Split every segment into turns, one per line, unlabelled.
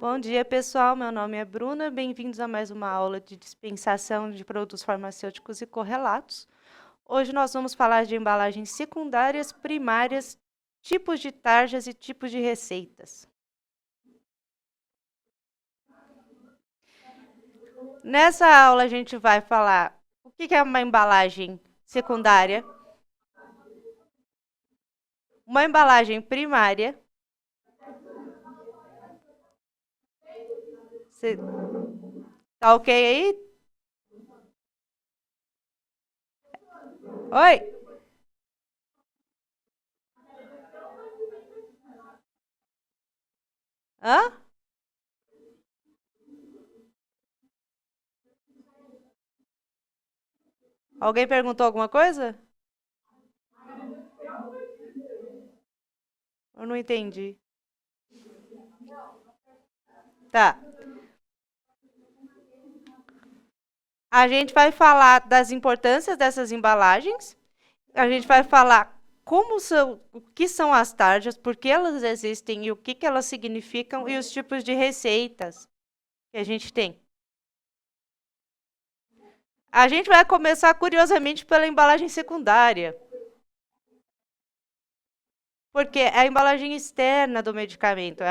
Bom dia, pessoal. Meu nome é Bruna. Bem-vindos a mais uma aula de dispensação de produtos farmacêuticos e correlatos. Hoje nós vamos falar de embalagens secundárias, primárias, tipos de tarjas e tipos de receitas. Nessa aula a gente vai falar o que é uma embalagem secundária, uma embalagem primária. Tá ok aí? Oi? Hã? Alguém perguntou alguma coisa? Eu não entendi. Tá. A gente vai falar das importâncias dessas embalagens. A gente vai falar o que são as tarjas, por que elas existem e o que elas significam e os tipos de receitas que a gente tem. A gente vai começar, curiosamente, pela embalagem secundária. Porque é a embalagem externa do medicamento,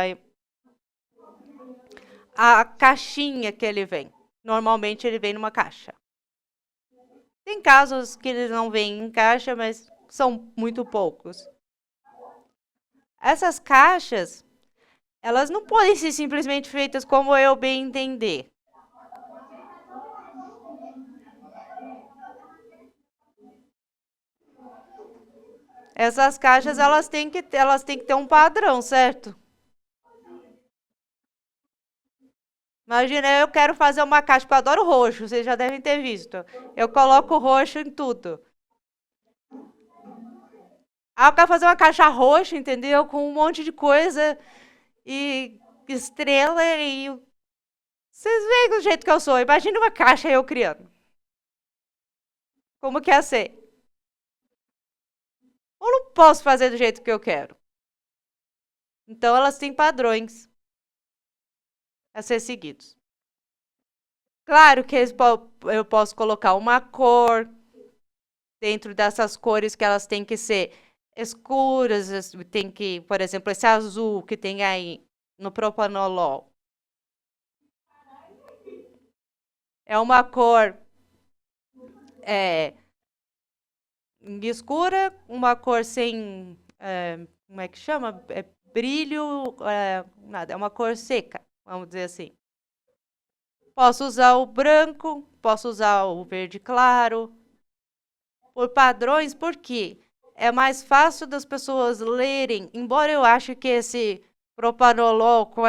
a caixinha que ele vem. Normalmente ele vem numa caixa. Tem casos que eles não vêm em caixa, mas são muito poucos. Essas caixas, elas não podem ser simplesmente feitas como eu bem entender. Essas caixas, elas têm que ter um padrão, certo? Imagina, eu quero fazer uma caixa, porque eu adoro roxo, vocês já devem ter visto. Eu coloco roxo em tudo. Ah, eu quero fazer uma caixa roxa, entendeu? Com um monte de coisa e estrela e... Vocês veem do jeito que eu sou. Imagina uma caixa eu criando. Como que é ser? Eu não posso fazer do jeito que eu quero. Então, elas têm padrões a ser seguidos. Claro que eu posso colocar uma cor dentro dessas cores que elas têm que ser escuras, tem que, por exemplo, esse azul que tem aí no propanolol. É uma cor escura, uma cor sem, como é que chama? Brilho, nada, é uma cor seca, vamos dizer assim. Posso usar o branco, posso usar o verde claro. Por padrões, por quê? É mais fácil das pessoas lerem, embora eu ache que esse propanolol com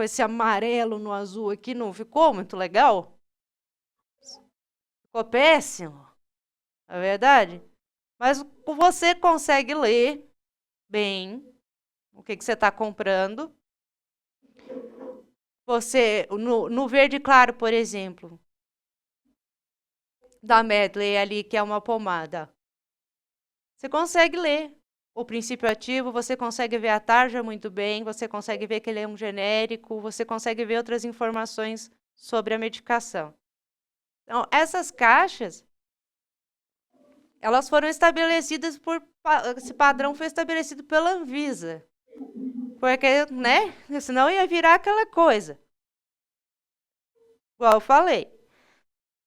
esse amarelo no azul aqui não ficou muito legal. Ficou péssimo, não é verdade? Mas você consegue ler bem o que você está comprando. Você, no verde claro, por exemplo, da Medley ali, que é uma pomada, você consegue ler o princípio ativo, você consegue ver a tarja muito bem, você consegue ver que ele é um genérico, você consegue ver outras informações sobre a medicação. Então, essas caixas, elas foram estabelecidas esse padrão foi estabelecido pela Anvisa. Porque, né? Senão ia virar aquela coisa. Igual eu falei.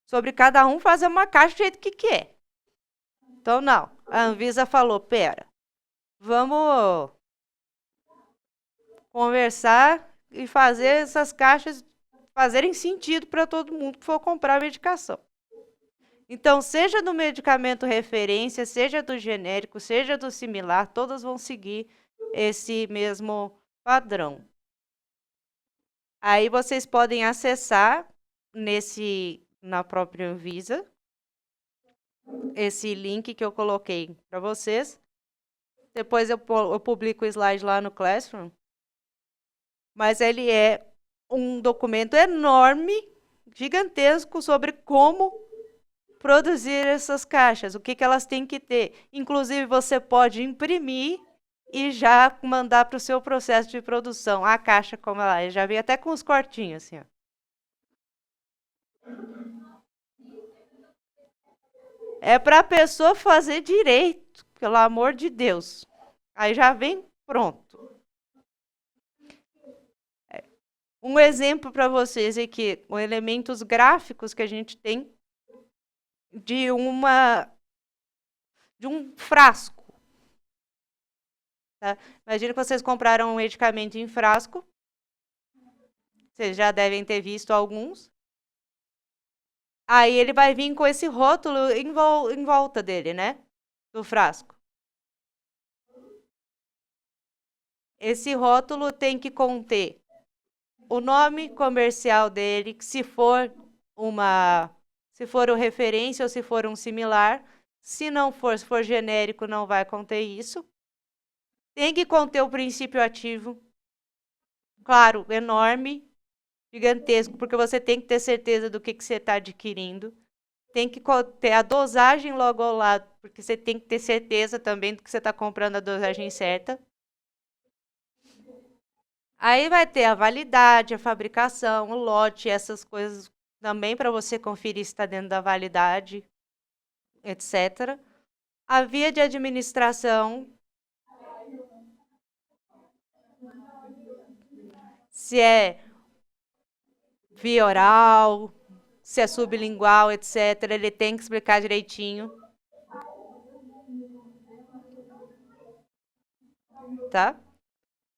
Sobre cada um fazer uma caixa do jeito que quer. Então, não. A Anvisa falou, pera, vamos conversar e fazer essas caixas fazerem sentido para todo mundo que for comprar a medicação. Então, seja do medicamento referência, seja do genérico, seja do similar, todas vão seguir esse mesmo padrão. Aí vocês podem acessar na própria Anvisa esse link que eu coloquei para vocês. Depois eu publico o slide lá no Classroom. Mas ele é um documento enorme, gigantesco, sobre como produzir essas caixas, o que elas têm que ter. Inclusive, você pode imprimir e já mandar para o seu processo de produção. A caixa como ela é, já vem até com os cortinhos, assim, ó. É para a pessoa fazer direito, pelo amor de Deus. Aí já vem pronto. Um exemplo para vocês aqui, com elementos gráficos que a gente tem de um frasco. Tá? Imagina que vocês compraram um medicamento em frasco. Vocês já devem ter visto alguns. Aí ele vai vir com esse rótulo em volta dele, né? Do frasco. Esse rótulo tem que conter o nome comercial dele, se for o referência ou se for um similar. Se não for, se for genérico, não vai conter isso. Tem que conter o princípio ativo. Claro, enorme, gigantesco, porque você tem que ter certeza do que você está adquirindo. Tem que ter a dosagem logo ao lado, porque você tem que ter certeza também do que você está comprando a dosagem certa. Aí vai ter a validade, a fabricação, o lote, essas coisas também para você conferir se está dentro da validade, etc. A via de administração, se é via oral, se é sublingual, etc. Ele tem que explicar direitinho. Tá?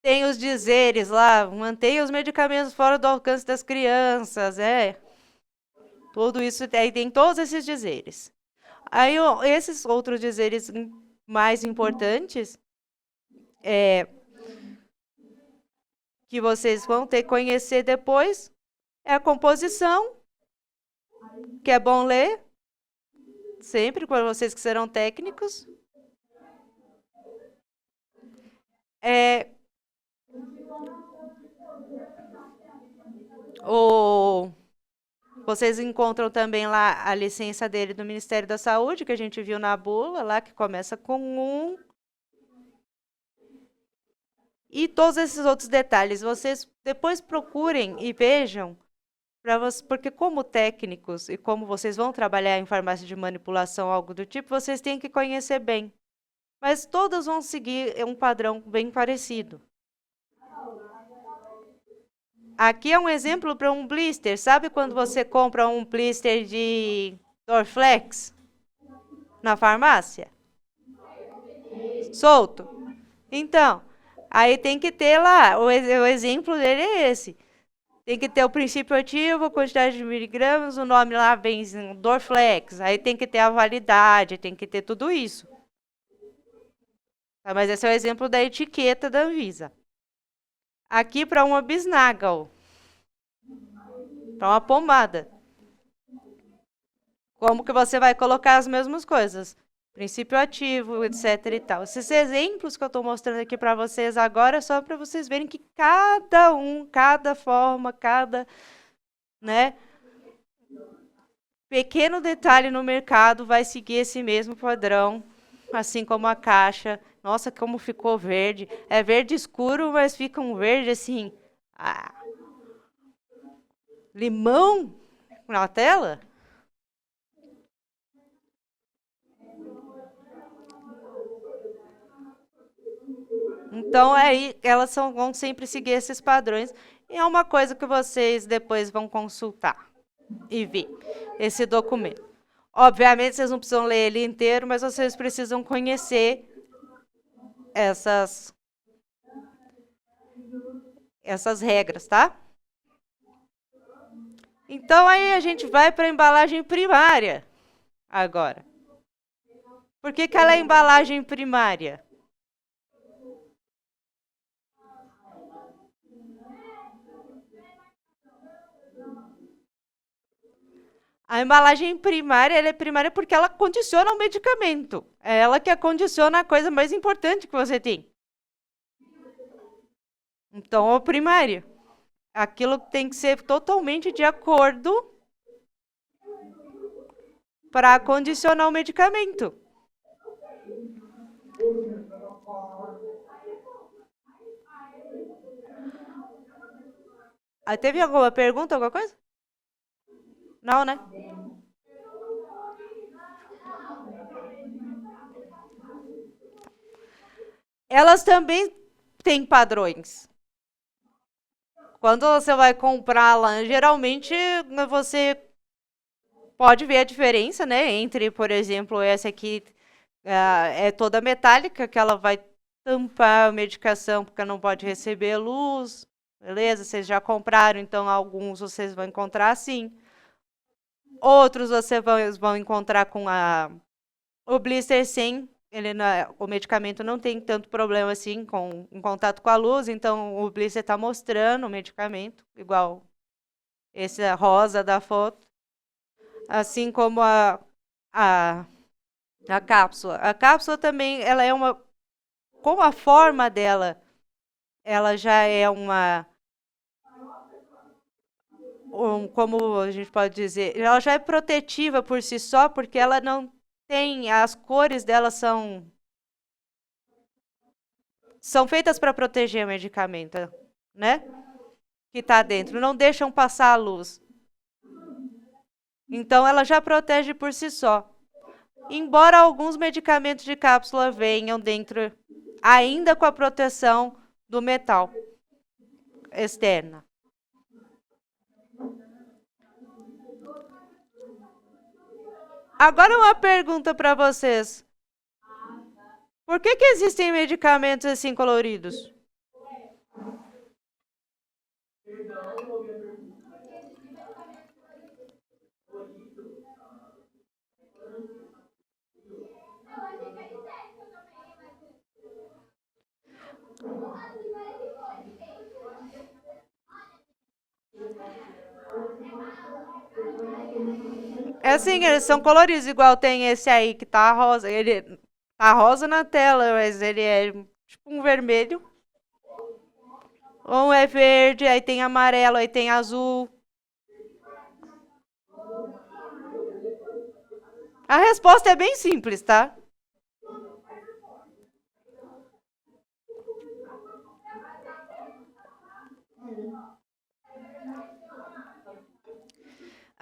Tem os dizeres lá, mantenha os medicamentos fora do alcance das crianças, Tudo isso, aí tem todos esses dizeres. Aí, esses outros dizeres mais importantes, que vocês vão ter que conhecer depois, é a composição, que é bom ler, sempre, para vocês que serão técnicos. Vocês encontram também lá a licença dele do Ministério da Saúde, que a gente viu na bula, lá que começa com 1. E todos esses outros detalhes, vocês depois procurem e vejam, porque como técnicos e como vocês vão trabalhar em farmácia de manipulação, algo do tipo, vocês têm que conhecer bem. Mas todas vão seguir um padrão bem parecido. Aqui é um exemplo para um blister. Sabe quando você compra um blister de Dorflex na farmácia? Solto. Então, aí tem que ter lá, o exemplo dele é esse. Tem que ter o princípio ativo, a quantidade de miligramas, o nome lá vem Dorflex. Aí tem que ter a validade, tem que ter tudo isso. Tá, mas esse é o exemplo da etiqueta da Anvisa. Aqui para uma bisnaga, para uma pomada. Como que você vai colocar as mesmas coisas? Princípio ativo, etc e tal. Esses exemplos que eu estou mostrando aqui para vocês agora é só para vocês verem que cada forma, né, pequeno detalhe no mercado vai seguir esse mesmo padrão, assim como a caixa. Nossa, como ficou verde. É verde escuro, mas fica um verde assim, limão na tela. Então, aí, elas vão sempre seguir esses padrões. E é uma coisa que vocês depois vão consultar e ver esse documento. Obviamente, vocês não precisam ler ele inteiro, mas vocês precisam conhecer essas regras, tá? Então, aí a gente vai para a embalagem primária agora. Por que ela é embalagem primária? A embalagem primária, ela é primária porque ela condiciona o medicamento. É ela que condiciona a coisa mais importante que você tem. Então, o primário. Aquilo tem que ser totalmente de acordo para condicionar o medicamento. Teve alguma pergunta, alguma coisa? Não, né? Elas também têm padrões. Quando você vai comprá-la, geralmente você pode ver a diferença, né? Entre, por exemplo, essa aqui é toda metálica, que ela vai tampar a medicação porque não pode receber luz. Beleza? Vocês já compraram, então alguns vocês vão encontrar assim. Outros vocês vão encontrar com o blister sem. O medicamento não tem tanto problema assim em contato com a luz, então o blister está mostrando o medicamento, igual esse rosa da foto. Assim como a, a cápsula. A cápsula também, ela é uma. Como a forma dela, ela já é como a gente pode dizer, ela já é protetiva por si só, porque ela não tem, as cores dela são feitas para proteger o medicamento, né? Que está dentro, não deixam passar a luz. Então ela já protege por si só. Embora alguns medicamentos de cápsula venham dentro, ainda com a proteção do metal externa. Agora uma pergunta para vocês. Por que existem medicamentos assim coloridos? É assim, eles são coloridos, igual tem esse aí que tá rosa. Ele tá rosa na tela, mas ele é tipo um vermelho. Um é verde, aí tem amarelo, aí tem azul. A resposta é bem simples, tá?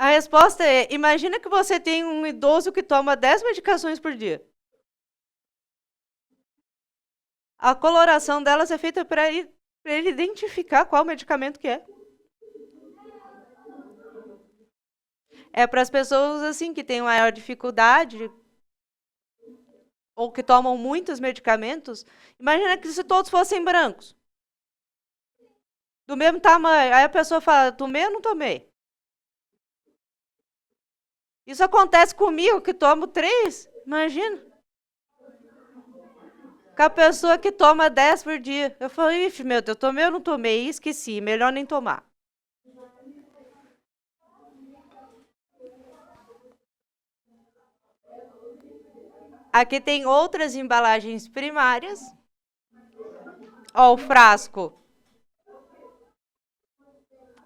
A resposta é: imagina que você tem um idoso que toma 10 medicações por dia. A coloração delas é feita para ele identificar qual medicamento que é. É para as pessoas assim que têm maior dificuldade ou que tomam muitos medicamentos. Imagina que se todos fossem brancos, do mesmo tamanho, aí a pessoa fala: tomei ou não tomei? Isso acontece comigo que tomo 3, imagina. Com a pessoa que toma 10 por dia. Eu falo: ixi, meu Deus, eu tomei ou não tomei? Esqueci, melhor nem tomar. Aqui tem outras embalagens primárias. Ó, o frasco.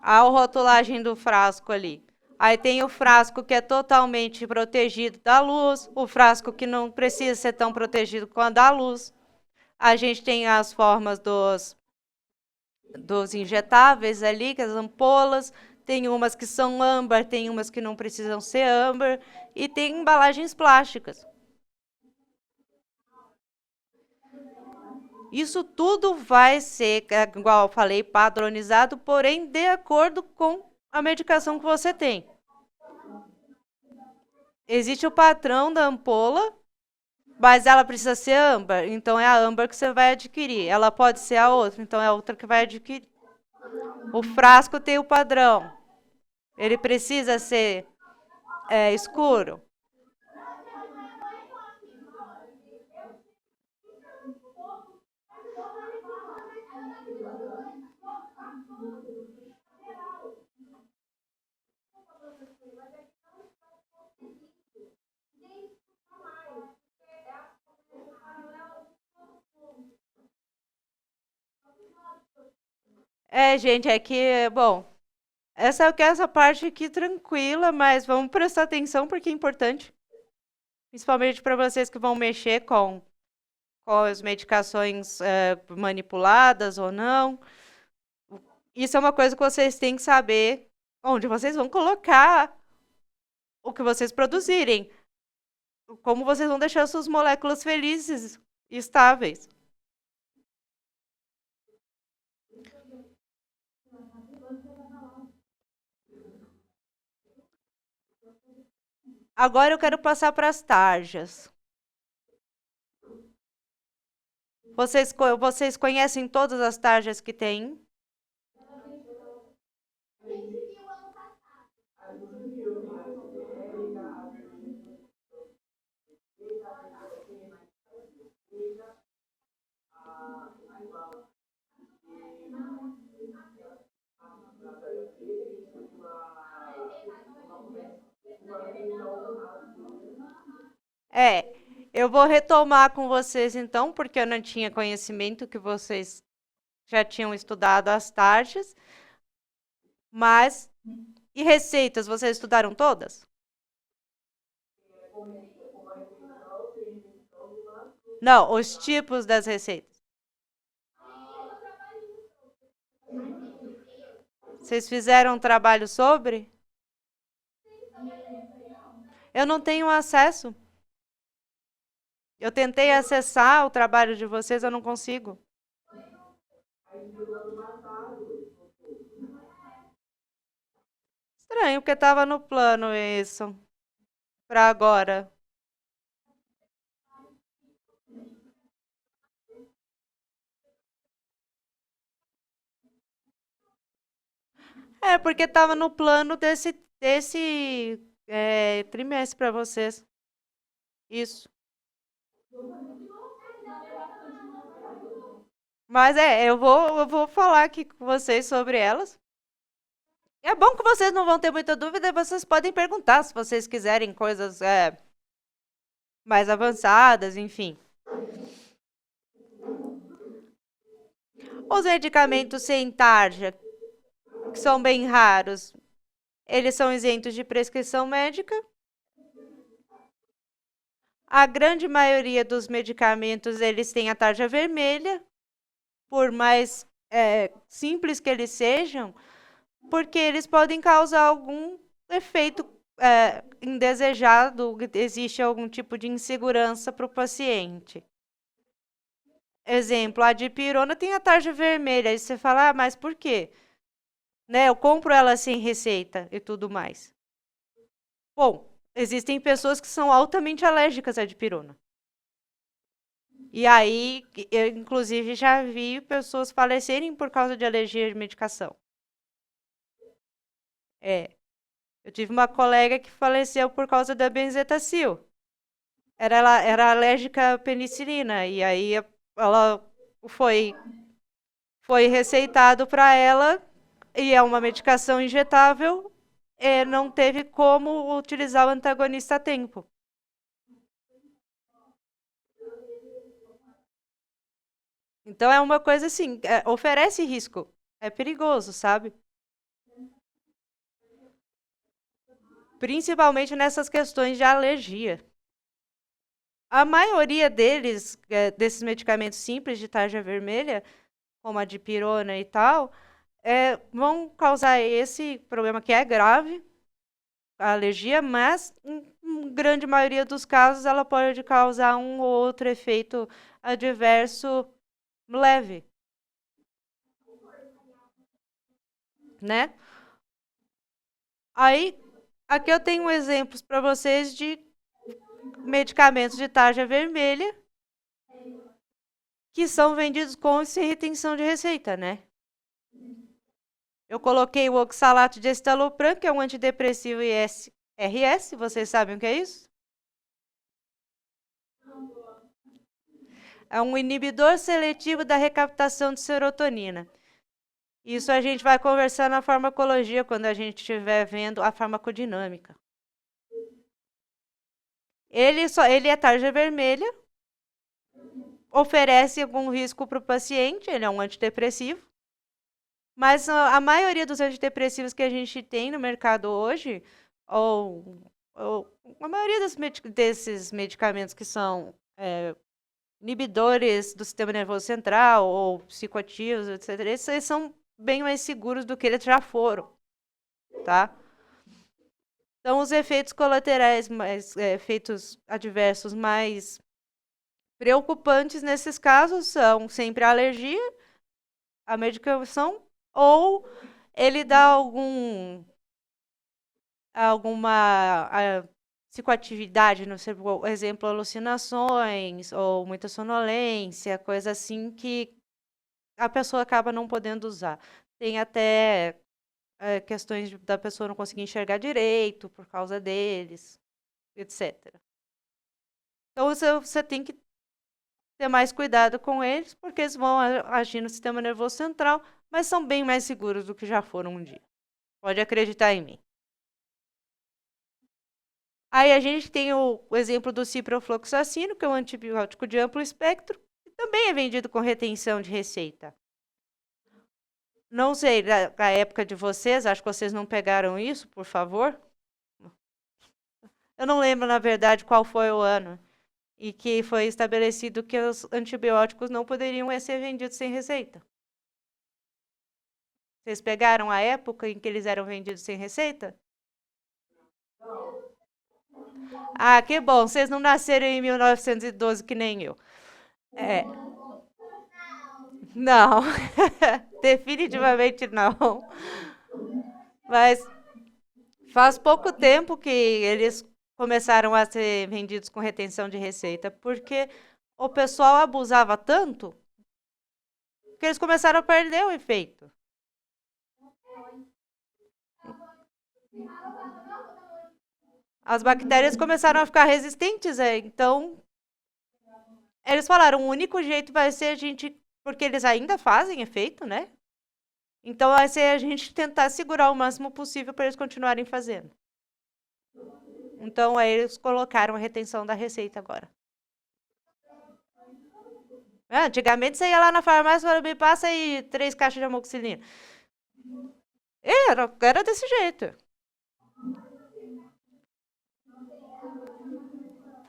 A rotulagem do frasco ali. Aí tem o frasco que é totalmente protegido da luz, o frasco que não precisa ser tão protegido quanto a luz. A gente tem as formas dos injetáveis ali, que as ampolas. Tem umas que são âmbar, tem umas que não precisam ser âmbar. E tem embalagens plásticas. Isso tudo vai ser, igual eu falei, padronizado, porém de acordo com a medicação que você tem. Existe o padrão da ampola, mas ela precisa ser âmbar, então é a âmbar que você vai adquirir. Ela pode ser a outra, então é a outra que vai adquirir. O frasco tem o padrão. Ele precisa ser escuro. Gente, é que, bom, essa parte aqui tranquila, mas vamos prestar atenção porque é importante. Principalmente para vocês que vão mexer com as medicações manipuladas ou não. Isso é uma coisa que vocês têm que saber onde vocês vão colocar o que vocês produzirem. Como vocês vão deixar suas moléculas felizes e estáveis. Agora eu quero passar para as tarjas. Vocês conhecem todas as tarjas que tem? É, eu vou retomar com vocês então, porque eu não tinha conhecimento que vocês já tinham estudado as tarjas. Mas, e receitas, vocês estudaram todas? Não, os tipos das receitas. Vocês fizeram um trabalho sobre? Eu não tenho acesso. Eu tentei acessar o trabalho de vocês, eu não consigo. Estranho, porque estava no plano isso. Para agora. É, porque estava no plano desse trimestre para vocês. Isso. Mas eu vou falar aqui com vocês sobre elas. É bom que vocês não vão ter muita dúvida, vocês podem perguntar se vocês quiserem coisas mais avançadas, enfim. Os medicamentos sem tarja, que são bem raros, eles são isentos de prescrição médica. A grande maioria dos medicamentos, eles têm a tarja vermelha, por mais simples que eles sejam, porque eles podem causar algum efeito indesejado, existe algum tipo de insegurança para o paciente. Exemplo, a dipirona tem a tarja vermelha, aí você fala, ah, mas por quê? Né, eu compro ela sem receita e tudo mais. Bom, existem pessoas que são altamente alérgicas à dipirona. E aí, eu inclusive já vi pessoas falecerem por causa de alergia de medicação. É. Eu tive uma colega que faleceu por causa da benzetacil. Ela era alérgica à penicilina e aí ela foi foi receitado para ela e é uma medicação injetável, não teve como utilizar o antagonista a tempo. Então é uma coisa assim, oferece risco, é perigoso, sabe? Principalmente nessas questões de alergia. A maioria deles, desses medicamentos simples de tarja vermelha, como a dipirona e tal, vão causar esse problema que é grave, a alergia, mas em grande maioria dos casos ela pode causar um ou outro efeito adverso leve, né? Aí, aqui eu tenho exemplos para vocês de medicamentos de tarja vermelha que são vendidos com e sem retenção de receita, né? Eu coloquei o oxalato de estalopram, que é um antidepressivo ISRS, vocês sabem o que é isso? É um inibidor seletivo da recaptação de serotonina. Isso a gente vai conversar na farmacologia quando a gente estiver vendo a farmacodinâmica. Ele é tarja vermelha, oferece algum risco para o paciente, ele é um antidepressivo. Mas a maioria dos antidepressivos que a gente tem no mercado hoje, ou a maioria desses medicamentos que são inibidores do sistema nervoso central ou psicoativos, etc., esses são bem mais seguros do que eles já foram, tá? Então, os efeitos colaterais, efeitos adversos mais preocupantes nesses casos são sempre a alergia à medicação ou ele dá alguma psicoatividade, no seu exemplo, alucinações ou muita sonolência, coisa assim que a pessoa acaba não podendo usar. Tem até questões da pessoa não conseguir enxergar direito por causa deles, etc. Então você tem que ter mais cuidado com eles, porque eles vão agir no sistema nervoso central, mas são bem mais seguros do que já foram um dia. Pode acreditar em mim. Aí a gente tem o exemplo do ciprofloxacino, que é um antibiótico de amplo espectro, que também é vendido com retenção de receita. Não sei, na época de vocês, acho que vocês não pegaram isso, por favor. Eu não lembro, na verdade, qual foi o ano e que foi estabelecido que os antibióticos não poderiam ser vendidos sem receita. Vocês pegaram a época em que eles eram vendidos sem receita? Ah, que bom, vocês não nasceram em 1912 que nem eu. Não, definitivamente não. Mas faz pouco tempo que eles começaram a ser vendidos com retenção de receita, porque o pessoal abusava tanto que eles começaram a perder o efeito. As bactérias começaram a ficar resistentes, então eles falaram, o único jeito vai ser a gente, porque eles ainda fazem efeito, né? Então vai ser a gente tentar segurar o máximo possível para eles continuarem fazendo. Então aí eles colocaram a retenção da receita agora. Antigamente você ia lá na farmácia e falava, me passa aí 3 caixas de amoxicilina. Era desse jeito.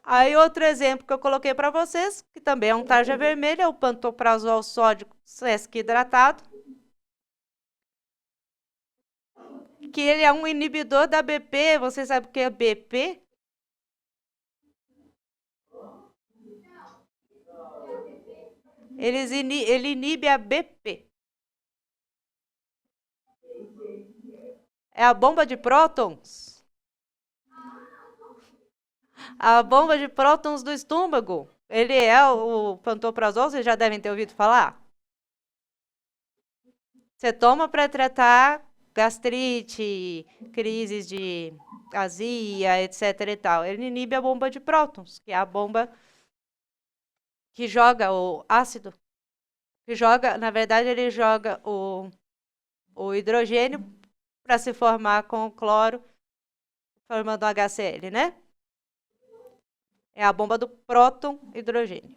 Aí outro exemplo que eu coloquei para vocês, que também é um tarja vermelha, é o pantoprazol sódico sesc hidratado. Que ele é um inibidor da BP. Você sabe o que é BP? Ele inibe a BP. É a bomba de prótons. A bomba de prótons do estômago. Ele é o pantoprazol, vocês já devem ter ouvido falar. Você toma para tratar gastrite, crises de azia, etc e tal. Ele inibe a bomba de prótons, que é a bomba que joga o ácido, que joga, na verdade, ele joga o hidrogênio para se formar com o cloro, formando HCl, né? É a bomba do próton hidrogênio.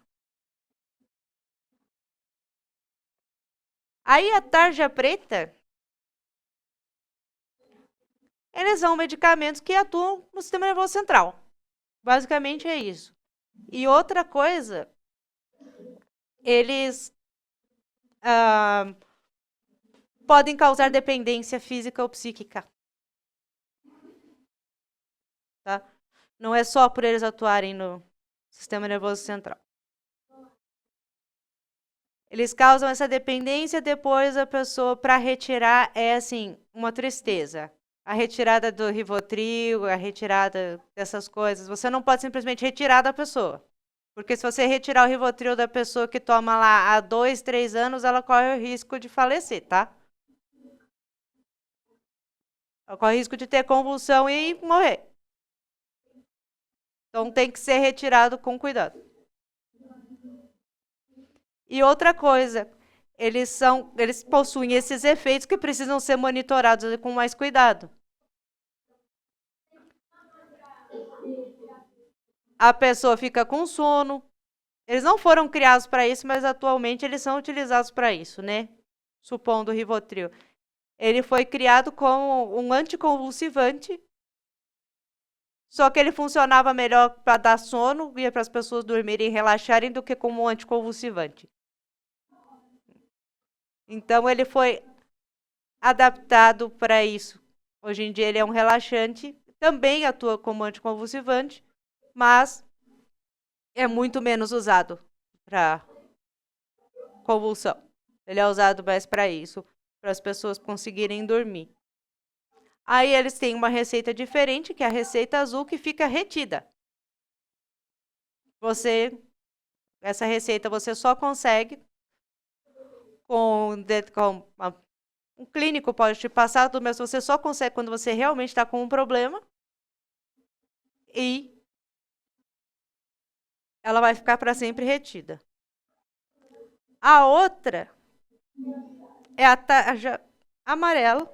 Aí a tarja preta, eles são medicamentos que atuam no sistema nervoso central. Basicamente é isso. E outra coisa, eles podem causar dependência física ou psíquica. Tá? Não é só por eles atuarem no sistema nervoso central. Eles causam essa dependência, depois a pessoa, para retirar, é assim, uma tristeza. A retirada do Rivotril, a retirada dessas coisas, você não pode simplesmente retirar da pessoa. Porque se você retirar o Rivotril da pessoa que toma lá há 2, 3 anos, ela corre o risco de falecer, tá? Ela corre o risco de ter convulsão e morrer. Então tem que ser retirado com cuidado. E outra coisa, eles possuem esses efeitos que precisam ser monitorados com mais cuidado. A pessoa fica com sono. Eles não foram criados para isso, mas atualmente eles são utilizados para isso, né? Supondo o Rivotril. Ele foi criado como um anticonvulsivante, só que ele funcionava melhor para dar sono e para as pessoas dormirem e relaxarem do que como um anticonvulsivante. Então ele foi adaptado para isso. Hoje em dia ele é um relaxante, também atua como anticonvulsivante, mas é muito menos usado para convulsão. Ele é usado mais para isso, para as pessoas conseguirem dormir. Aí eles têm uma receita diferente, que é a receita azul, que fica retida. Essa receita você só consegue um clínico pode te passar, mas você só consegue quando você realmente está com um problema. E ela vai ficar para sempre retida. A outra é a tarja amarela,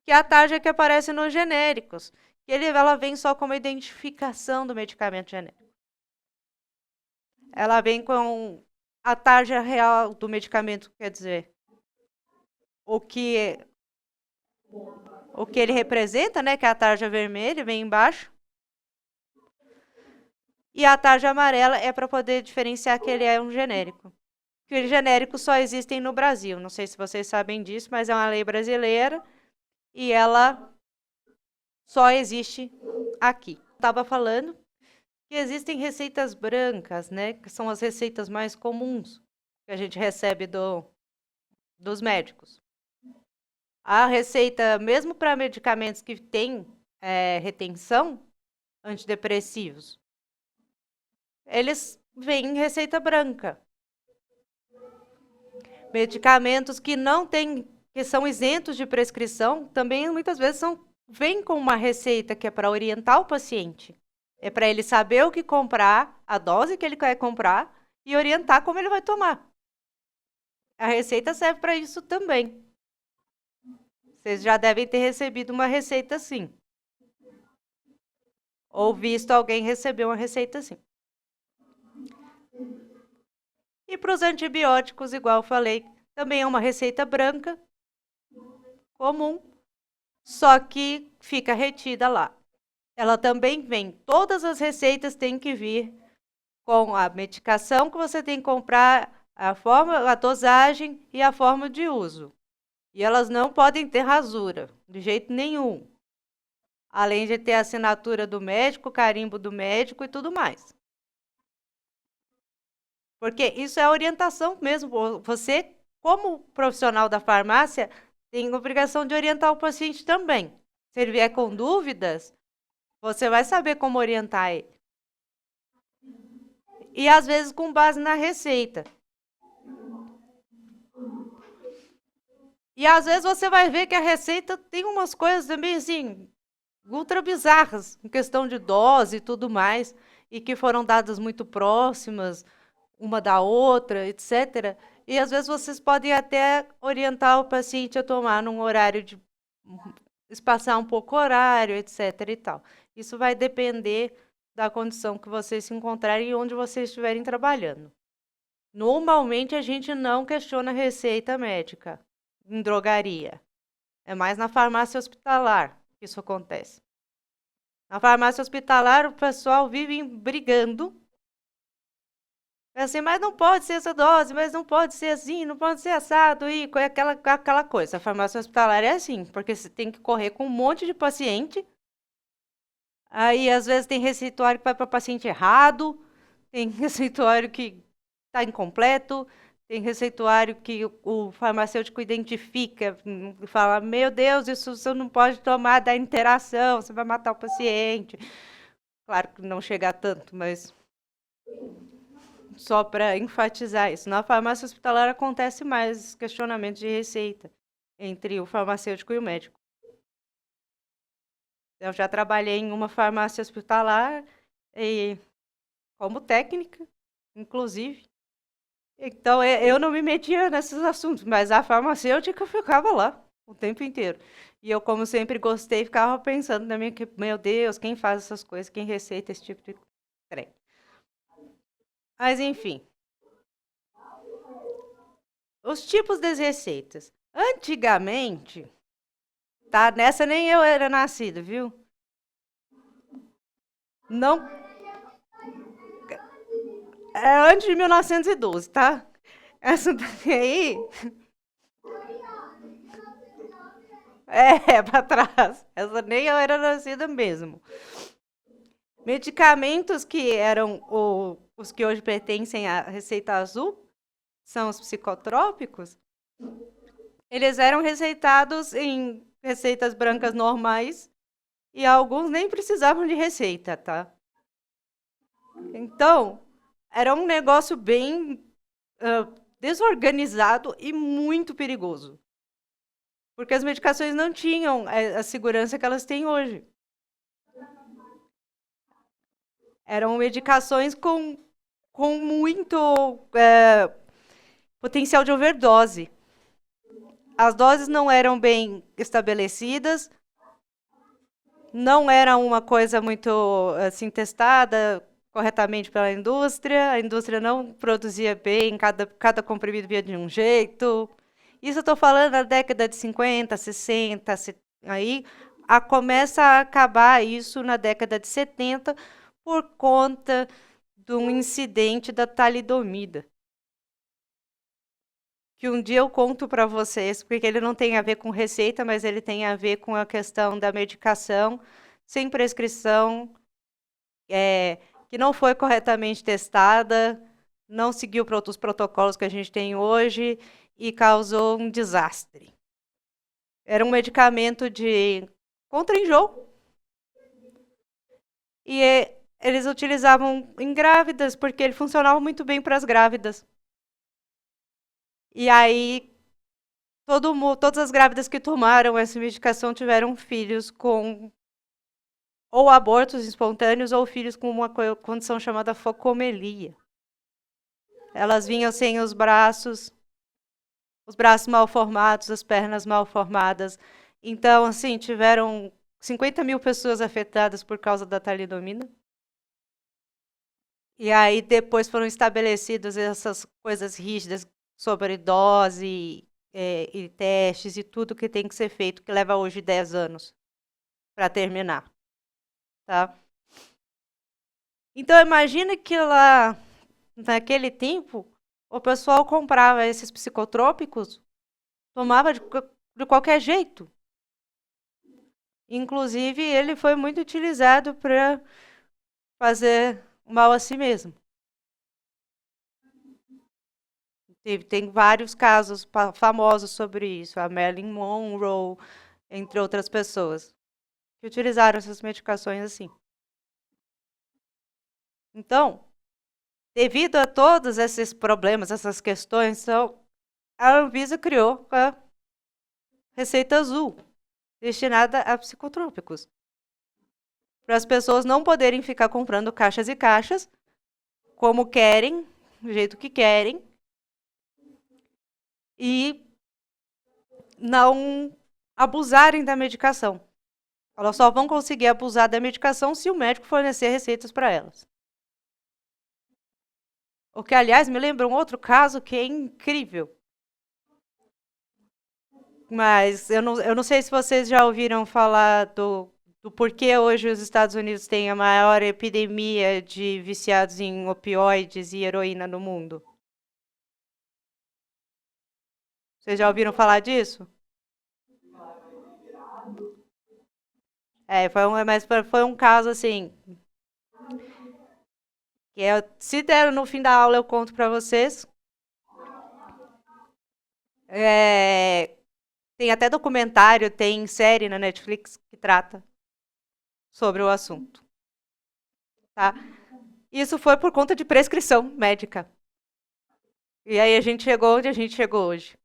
que é a tarja que aparece nos genéricos. Ela vem só como identificação do medicamento genérico. Ela vem com a tarja real do medicamento, quer dizer, o que ele representa, né, que é a tarja vermelha, vem embaixo. E a tarja amarela é para poder diferenciar que ele é um genérico. Que os genéricos só existem no Brasil. Não sei se vocês sabem disso, mas é uma lei brasileira e ela só existe aqui. Estava falando que existem receitas brancas, né, que são as receitas mais comuns que a gente recebe dos médicos. A receita, mesmo para medicamentos que têm retenção, antidepressivos, eles vêm em receita branca. Medicamentos que não têm, que são isentos de prescrição, também muitas vezes vêm com uma receita que é para orientar o paciente. É para ele saber o que comprar, a dose que ele quer comprar e orientar como ele vai tomar. A receita serve para isso também. Vocês já devem ter recebido uma receita assim. Ou visto alguém receber uma receita assim. E para os antibióticos, igual eu falei, também é uma receita branca, comum, só que fica retida lá. Ela também vem, todas as receitas têm que vir com a medicação que você tem que comprar, a dosagem e a forma de uso. E elas não podem ter rasura, de jeito nenhum. Além de ter a assinatura do médico, carimbo do médico e tudo mais. Porque isso é orientação mesmo. Você, como profissional da farmácia, tem a obrigação de orientar o paciente também. Se ele vier com dúvidas, você vai saber como orientar ele. E às vezes com base na receita. E às vezes você vai ver que a receita tem umas coisas também assim, ultra bizarras, em questão de dose e tudo mais, e que foram dadas muito próximas uma da outra, etc. E às vezes vocês podem até orientar o paciente a tomar num horário de espaçar um pouco o horário, etc. e tal. Isso vai depender da condição que vocês se encontrarem e onde vocês estiverem trabalhando. Normalmente a gente não questiona receita médica em drogaria. É mais na farmácia hospitalar que isso acontece. Na farmácia hospitalar o pessoal vive brigando. É assim, mas não pode ser essa dose, mas não pode ser assim, não pode ser assado e aquela coisa. A farmácia hospitalar é assim, porque você tem que correr com um monte de paciente. Aí, às vezes, tem receituário que vai para paciente errado, tem receituário que está incompleto, tem receituário que o farmacêutico identifica e fala, meu Deus, isso você não pode tomar, dá interação, você vai matar o paciente. Claro que não chega a tanto, mas só para enfatizar isso. Na farmácia hospitalar acontece mais questionamentos de receita entre o farmacêutico e o médico. Eu já trabalhei em uma farmácia hospitalar e como técnica, inclusive. Então, eu não me metia nesses assuntos, mas a farmacêutica ficava lá o tempo inteiro. E eu, como sempre gostei, ficava pensando na minha, meu Deus, quem faz essas coisas, quem receita esse tipo de trem. Mas, enfim. Os tipos das receitas. Antigamente, tá? Nessa nem eu era nascida, viu? Não. É antes de 1912, tá? Essa daqui aí. É, para trás. Essa nem eu era nascida mesmo. Medicamentos que eram os que hoje pertencem à receita azul, são os psicotrópicos, eles eram receitados em receitas brancas normais e alguns nem precisavam de receita, tá? Então, era um negócio bem desorganizado e muito perigoso. Porque as medicações não tinham a segurança que elas têm hoje. Eram medicações com muito potencial de overdose. As doses não eram bem estabelecidas, não era uma coisa muito assim testada corretamente pela indústria, a indústria não produzia bem, cada comprimido via de um jeito. Isso eu estou falando da década de 50, 60, aí começa a acabar isso na década de 70 por conta de um incidente da talidomida. Que um dia eu conto para vocês, porque ele não tem a ver com receita, mas ele tem a ver com a questão da medicação sem prescrição, que não foi corretamente testada, não seguiu os protocolos que a gente tem hoje e causou um desastre. Era um medicamento contra enjoo. E eles utilizavam em grávidas, porque ele funcionava muito bem para as grávidas. E aí, todas as grávidas que tomaram essa medicação tiveram filhos com ou abortos espontâneos ou filhos com uma condição chamada focomelia. Elas vinham sem os braços mal formados, as pernas mal formadas. Então, assim, tiveram 50 mil pessoas afetadas por causa da talidomida. E aí depois foram estabelecidas essas coisas rígidas sobre dose e testes e tudo que tem que ser feito, que leva hoje 10 anos para terminar. Tá? Então, imagina que lá, naquele tempo, o pessoal comprava esses psicotrópicos, tomava de qualquer jeito. Inclusive, ele foi muito utilizado para fazer mal a si mesmo. Tem vários casos famosos sobre isso, a Marilyn Monroe, entre outras pessoas, que utilizaram essas medicações assim. Então, devido a todos esses problemas, essas questões, a Anvisa criou a Receita Azul, destinada a psicotrópicos. Para as pessoas não poderem ficar comprando caixas e caixas, como querem, do jeito que querem, e não abusarem da medicação. Elas só vão conseguir abusar da medicação se o médico fornecer receitas para elas. O que, aliás, me lembra um outro caso que é incrível. Mas eu não sei se vocês já ouviram falar do porquê hoje os Estados Unidos têm a maior epidemia de viciados em opioides e heroína no mundo. Vocês já ouviram falar disso? Mas foi um caso assim. Se der no fim da aula, eu conto para vocês. Tem até documentário, tem série na Netflix que trata sobre o assunto. Tá? Isso foi por conta de prescrição médica. E aí a gente chegou onde a gente chegou hoje.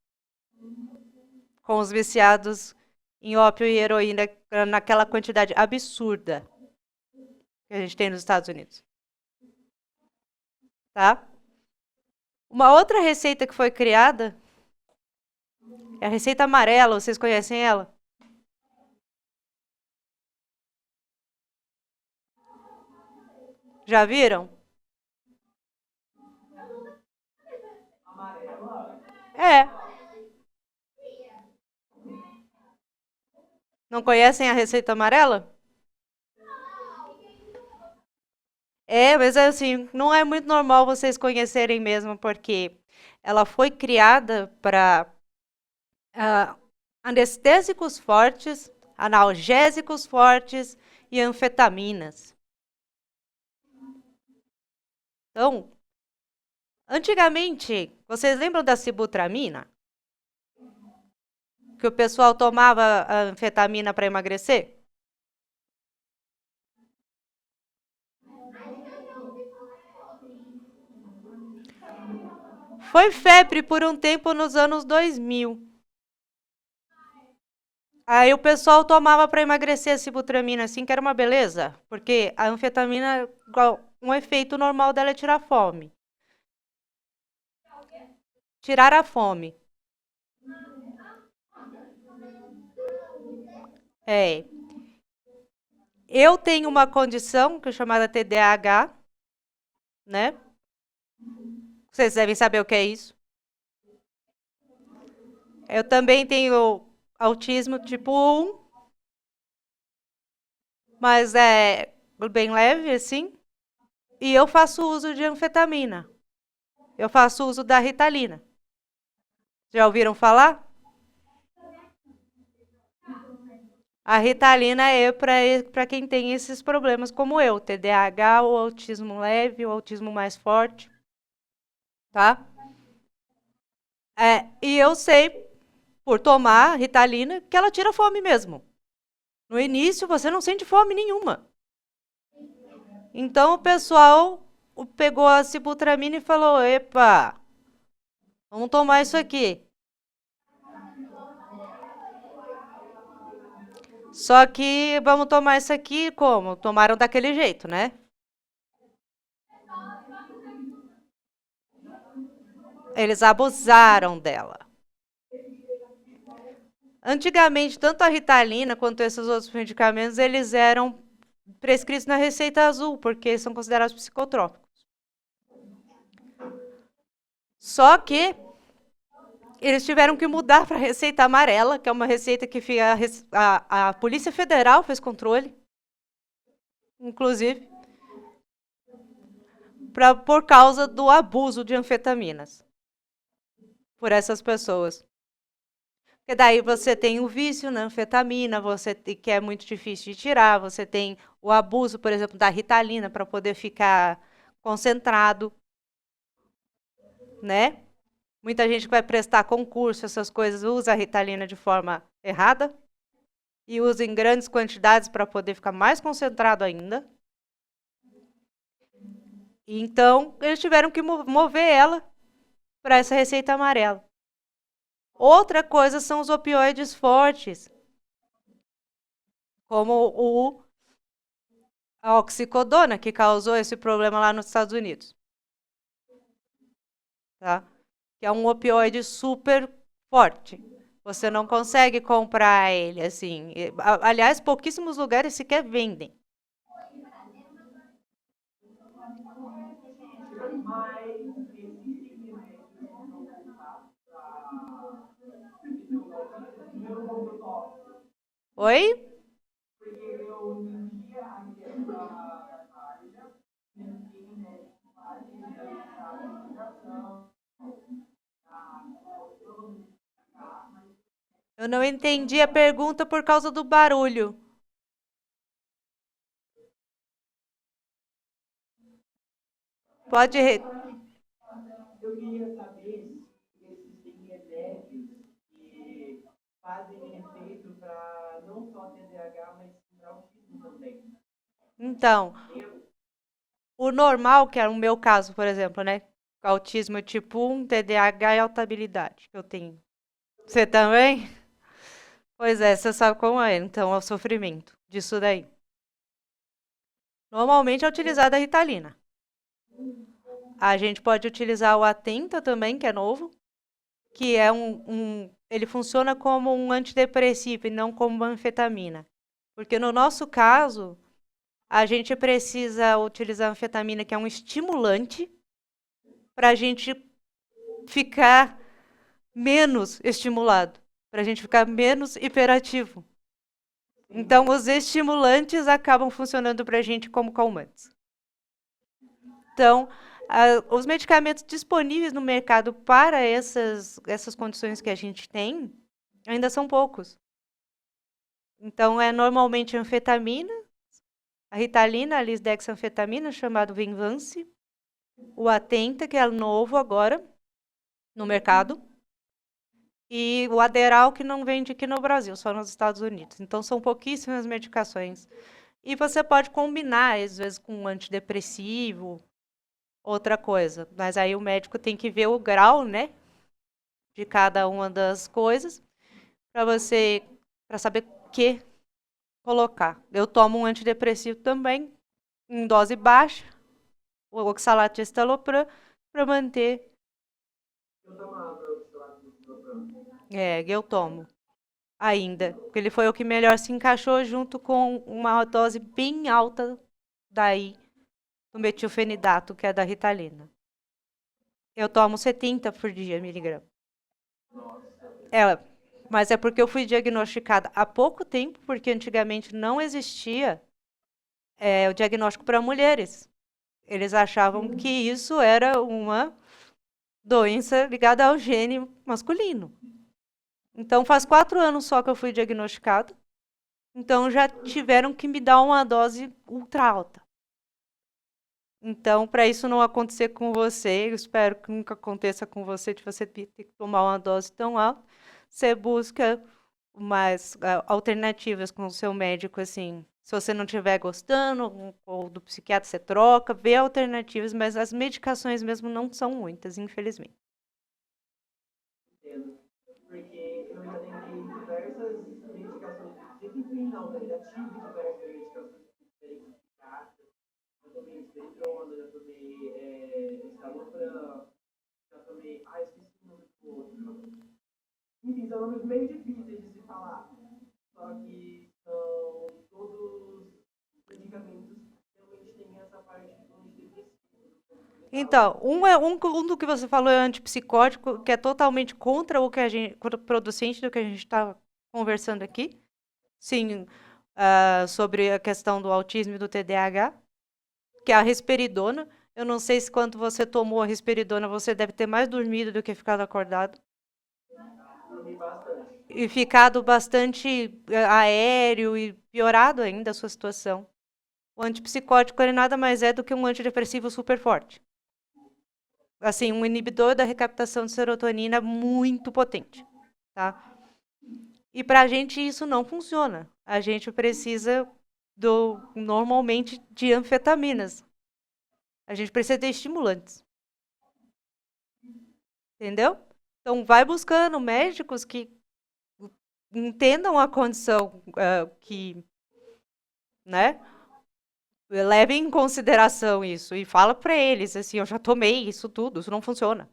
Com os viciados em ópio e heroína naquela quantidade absurda que a gente tem nos Estados Unidos. Tá? Uma outra receita que foi criada é a receita amarela. Vocês conhecem ela? Já viram? É. Não conhecem a receita amarela? Mas assim, não é muito normal vocês conhecerem mesmo, porque ela foi criada para anestésicos fortes, analgésicos fortes e anfetaminas. Então, antigamente, vocês lembram da sibutramina? Que o pessoal tomava a anfetamina para emagrecer? Foi febre por um tempo nos anos 2000. Aí o pessoal tomava para emagrecer a sibutramina, assim, que era uma beleza. Porque a anfetamina, um efeito normal dela é tirar fome. Tirar a fome. É. Eu tenho uma condição que é chamada TDAH, né? Vocês devem saber o que é isso. Eu também tenho autismo tipo 1, mas é bem leve, assim. E eu faço uso de anfetamina. Eu faço uso da Ritalina. Já ouviram falar? A Ritalina é para quem tem esses problemas como eu, TDAH, o autismo leve, o autismo mais forte, tá? E eu sei, por tomar Ritalina, que ela tira fome mesmo. No início, você não sente fome nenhuma. Então, o pessoal pegou a sibutramina e falou, epa, vamos tomar isso aqui. Só que vamos tomar isso aqui como? Tomaram daquele jeito, né? Eles abusaram dela. Antigamente, tanto a Ritalina quanto esses outros medicamentos, eles eram prescritos na receita azul, porque são considerados psicotrópicos. Só que eles tiveram que mudar para a receita amarela, que é uma receita que a Polícia Federal fez controle, inclusive, por causa do abuso de anfetaminas por essas pessoas. Porque daí você tem o vício na anfetamina, que é muito difícil de tirar, você tem o abuso, por exemplo, da Ritalina para poder ficar concentrado, né? Muita gente que vai prestar concurso, essas coisas, usa a Ritalina de forma errada e usa em grandes quantidades para poder ficar mais concentrado ainda. Então, eles tiveram que mover ela para essa receita amarela. Outra coisa são os opioides fortes, como a oxicodona, que causou esse problema lá nos Estados Unidos. Tá? Que é um opioide super forte. Você não consegue comprar ele assim. Aliás, pouquíssimos lugares sequer vendem. Oi? Eu não entendi a pergunta por causa do barulho. Pode.
Eu queria saber se existem remédios que fazem efeito para não só TDAH, mas para autismo também.
Então, o normal, que é o meu caso, por exemplo, né? Autismo tipo 1, TDAH e alta habilidade que eu tenho. Você também? Pois é, você sabe como é, então, é o sofrimento disso daí. Normalmente é utilizada a Ritalina. A gente pode utilizar o Atenta também, que é novo, que é ele funciona como um antidepressivo e não como uma anfetamina. Porque no nosso caso, a gente precisa utilizar a anfetamina, que é um estimulante, para a gente ficar menos estimulado, para a gente ficar menos hiperativo. Então, os estimulantes acabam funcionando para a gente como calmantes. Então, os medicamentos disponíveis no mercado para essas condições que a gente tem Ainda são poucos. Então, é normalmente anfetamina, a Ritalina, a lisdexanfetamina, chamado Vinvance, o Atenta, que é novo agora no mercado, e o Aderal, que não vende aqui no Brasil, só nos Estados Unidos. Então, são pouquíssimas medicações. E você pode combinar, às vezes, com um antidepressivo, outra coisa. Mas aí o médico tem que ver o grau, né, de cada uma das coisas, para saber o que colocar. Eu tomo um antidepressivo também, em dose baixa, o oxalato de estalopram, para manter.
Eu tomava o celular do Citalopram.
Eu tomo ainda, porque ele foi o que melhor se encaixou junto com uma dose bem alta daí do metilfenidato, que é da Ritalina. Eu tomo 70 por dia, miligramas. É, mas é porque eu fui diagnosticada há pouco tempo, porque antigamente não existia o diagnóstico para mulheres. Eles achavam que isso era uma doença ligada ao gene masculino. Então, faz 4 anos só que eu fui diagnosticada. Então, já tiveram que me dar uma dose ultra alta. Então, para isso não acontecer com você, eu espero que nunca aconteça com você, de você ter que tomar uma dose tão alta, você busca mais alternativas com o seu médico, assim. Se você não estiver gostando, ou do psiquiatra, você troca, vê alternativas, mas as medicações mesmo não são muitas, infelizmente.
Entendo. Porque eu já tentei diversas medicações, não, eu já tive diversas medicações diferentes psiquiátricas. Já tomei esperitrona, já tomei estalopram, já tomei. Ah, esqueci o nome do outro. Enfim, são nomes meio difíceis de se falar. Só que são todos medicamentos que realmente têm essa parte do antidepressivo.
Então, um do que você falou é antipsicótico, que é totalmente contra o que a gente, contraproducente do que a gente está conversando aqui. Sim, sobre a questão do autismo e do TDAH, que é a risperidona. Eu não sei se quando você tomou a risperidona, você deve ter mais dormido do que ficado acordado.
Dormi bastante.
E ficado bastante aéreo e piorado ainda a sua situação. O antipsicótico ele nada mais é do que um antidepressivo super forte. Assim, um inibidor da recaptação de serotonina muito potente, tá? E para a gente isso não funciona. A gente precisa normalmente de anfetaminas. A gente precisa de estimulantes. Entendeu? Então vai buscando médicos que entendam a condição que, né, levem em consideração isso e fala para eles assim, eu já tomei isso tudo, isso não funciona.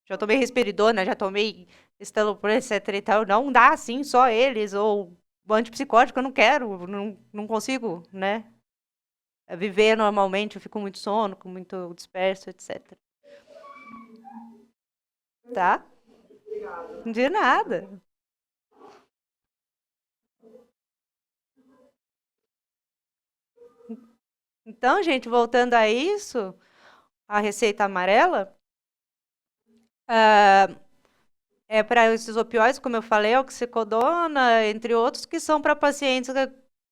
Já tomei risperidona, já tomei estalopram, etc e tal, não dá assim só eles ou antipsicótico eu não quero, não consigo, né? Viver normalmente, eu fico muito sono, com muito disperso, etc. Tá? De nada. Então, gente, voltando a isso, a receita amarela é para esses opioides, como eu falei, oxicodona, entre outros, que são para pacientes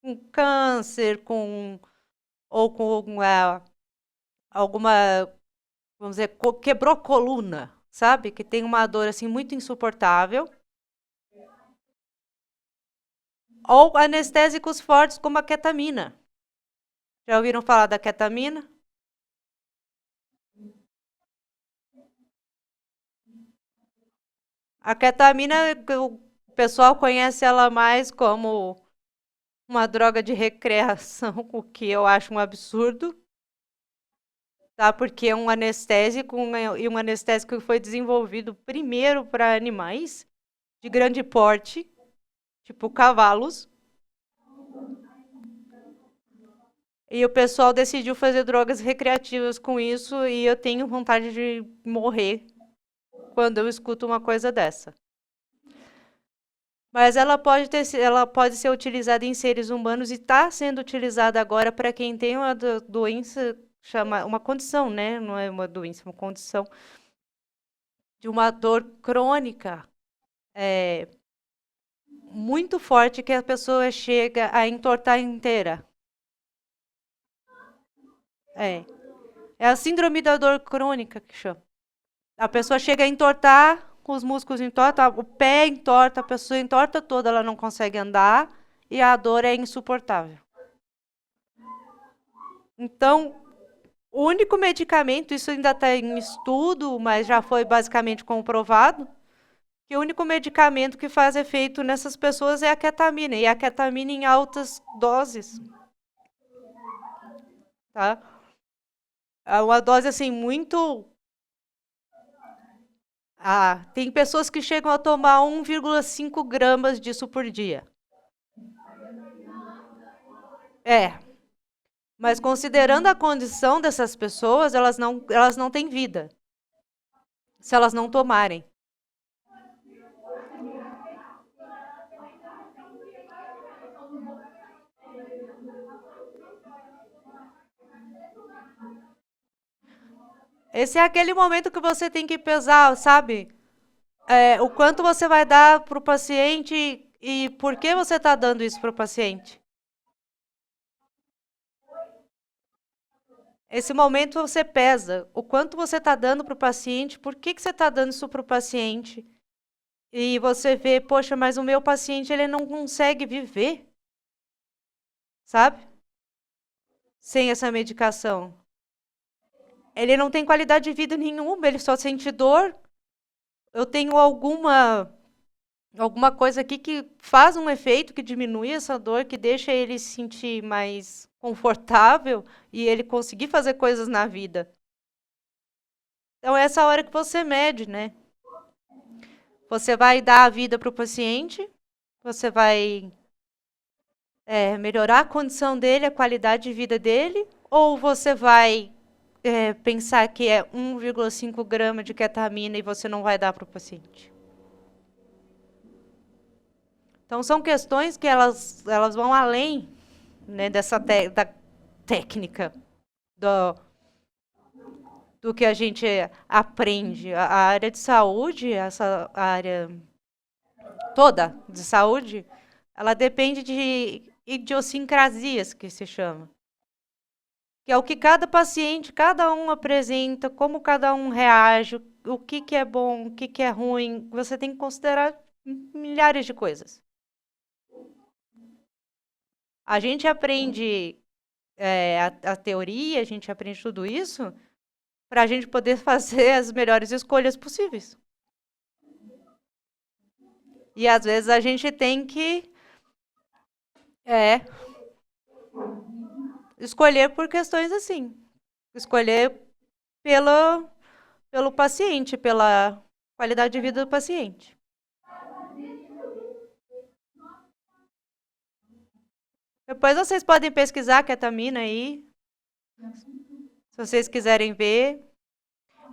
com câncer, ou com alguma, vamos dizer, quebrou coluna, sabe? Que tem uma dor assim muito insuportável. Ou anestésicos fortes como a ketamina. Já ouviram falar da ketamina? A ketamina, o pessoal conhece ela mais como uma droga de recreação, o que eu acho um absurdo, tá? Porque é um anestésico e um anestésico que foi desenvolvido primeiro para animais de grande porte, tipo cavalos. E o pessoal decidiu fazer drogas recreativas com isso e eu tenho vontade de morrer quando eu escuto uma coisa dessa. Mas ela pode ser utilizada em seres humanos e está sendo utilizada agora para quem tem uma doença, uma condição, né? Não é uma doença, uma condição de uma dor crônica é, muito forte que a pessoa chega a entortar inteira. É. É a síndrome da dor crônica que chama. A pessoa chega a entortar, os músculos entortam, o pé entorta, a pessoa entorta toda, ela não consegue andar e a dor é insuportável. Então, o único medicamento, isso ainda está em estudo, mas já foi basicamente comprovado, que o único medicamento que faz efeito nessas pessoas é a ketamina, e a ketamina em altas doses, tá? É uma dose assim muito. Tem pessoas que chegam a tomar 1,5 gramas disso por dia. É, mas considerando a condição dessas pessoas, elas não têm vida se elas não tomarem. Esse é aquele momento que você tem que pesar, sabe? O quanto você vai dar para o paciente e por que você está dando isso para o paciente. Esse momento você pesa o quanto você está dando para o paciente, por que você está dando isso para o paciente. E você vê, poxa, mas o meu paciente ele não consegue viver, sabe? Sem essa medicação. Ele não tem qualidade de vida nenhuma, ele só sente dor. Eu tenho alguma coisa aqui que faz um efeito que diminui essa dor, que deixa ele se sentir mais confortável e ele conseguir fazer coisas na vida. Então, é essa hora que você mede, né? Você vai dar a vida para o paciente, você vai melhorar a condição dele, a qualidade de vida dele, ou você vai pensar que é 1,5 grama de ketamina e você não vai dar para o paciente. Então, são questões que elas vão além, né, da técnica, do que a gente aprende. A área de saúde, essa área toda de saúde, ela depende de idiosincrasias, que se chama. Que é o que cada paciente, cada um apresenta, como cada um reage, o que é bom, o que é ruim. Você tem que considerar milhares de coisas. A gente aprende a teoria, a gente aprende tudo isso para a gente poder fazer as melhores escolhas possíveis. E às vezes a gente tem que escolher por questões assim. Escolher pelo paciente, pela qualidade de vida do paciente. Depois vocês podem pesquisar a ketamina aí, se vocês quiserem ver.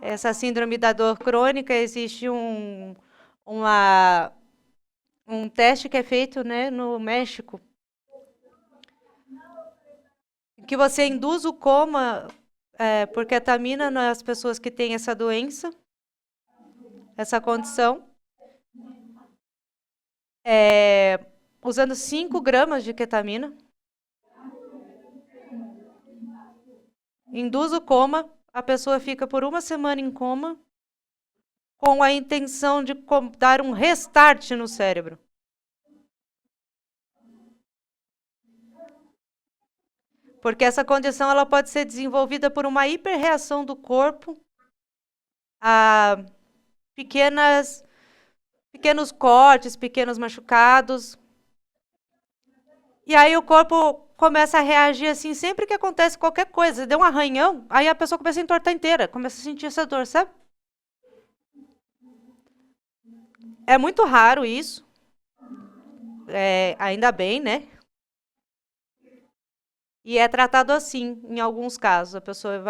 Essa síndrome da dor crônica, existe um teste que é feito, né, no México, que você induz o coma por ketamina nas pessoas que têm essa doença, essa condição, usando 5 gramas de ketamina. Induz o coma, a pessoa fica por 1 semana em coma, com a intenção de dar um restart no cérebro. Porque essa condição ela pode ser desenvolvida por uma hiperreação do corpo a pequenos cortes, pequenos machucados. E aí o corpo começa a reagir assim, sempre que acontece qualquer coisa, deu um arranhão, aí a pessoa começa a entortar inteira, começa a sentir essa dor, sabe? É muito raro isso. Ainda bem, né? E é tratado assim, em alguns casos. A pessoa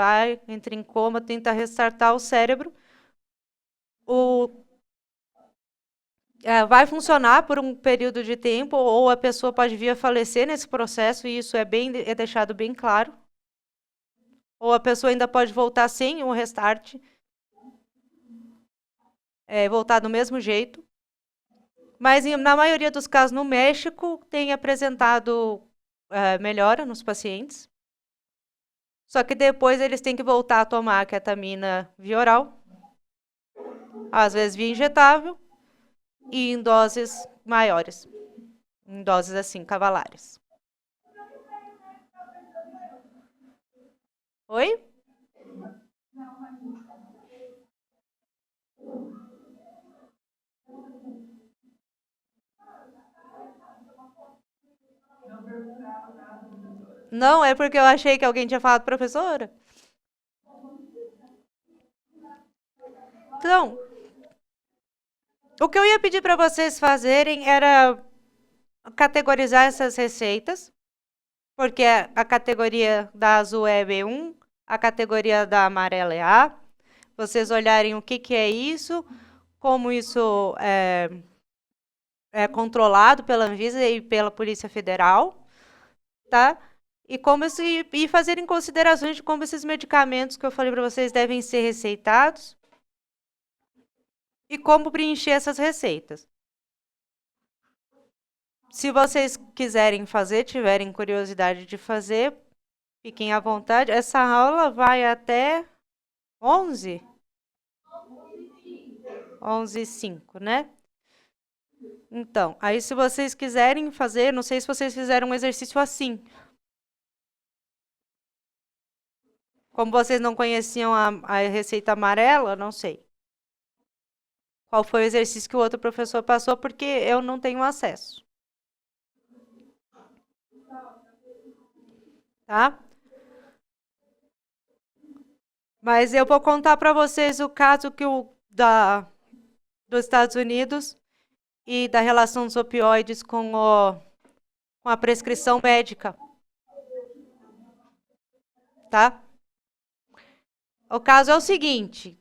entra em coma, tenta restartar o cérebro. Vai funcionar por um período de tempo, ou a pessoa pode vir a falecer nesse processo, e isso é deixado bem claro. Ou a pessoa ainda pode voltar sem um restart, voltar do mesmo jeito. Mas na maioria dos casos no México tem apresentado melhora nos pacientes. Só que depois eles têm que voltar a tomar a ketamina via oral, às vezes via injetável e em doses maiores, em doses assim, cavalares. Oi? Não, é porque eu achei que alguém tinha falado professora. Então, o que eu ia pedir para vocês fazerem era categorizar essas receitas, porque a categoria da azul é B1, a categoria da amarela é A. Vocês olharem o que é isso, como isso é controlado pela Anvisa e pela Polícia Federal, tá? E fazerem considerações de como esses medicamentos que eu falei para vocês devem ser receitados e como preencher essas receitas. Se vocês quiserem fazer, tiverem curiosidade de fazer, fiquem à vontade. Essa aula vai até 11? 11h05, né? Então, aí se vocês quiserem fazer, não sei se vocês fizeram um exercício assim. Como vocês não conheciam a receita amarela, não sei qual foi o exercício que o outro professor passou, porque eu não tenho acesso. Tá? Mas eu vou contar para vocês o caso dos Estados Unidos e da relação dos opioides com a prescrição médica. Tá? O caso é o seguinte.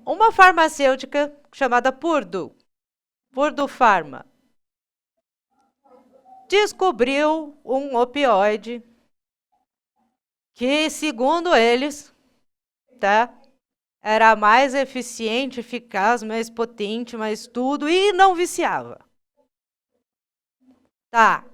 Uma farmacêutica chamada Purdue Pharma, descobriu um opioide que, segundo eles, tá, era mais eficiente, eficaz, mais potente, mais tudo, e não viciava. Tá.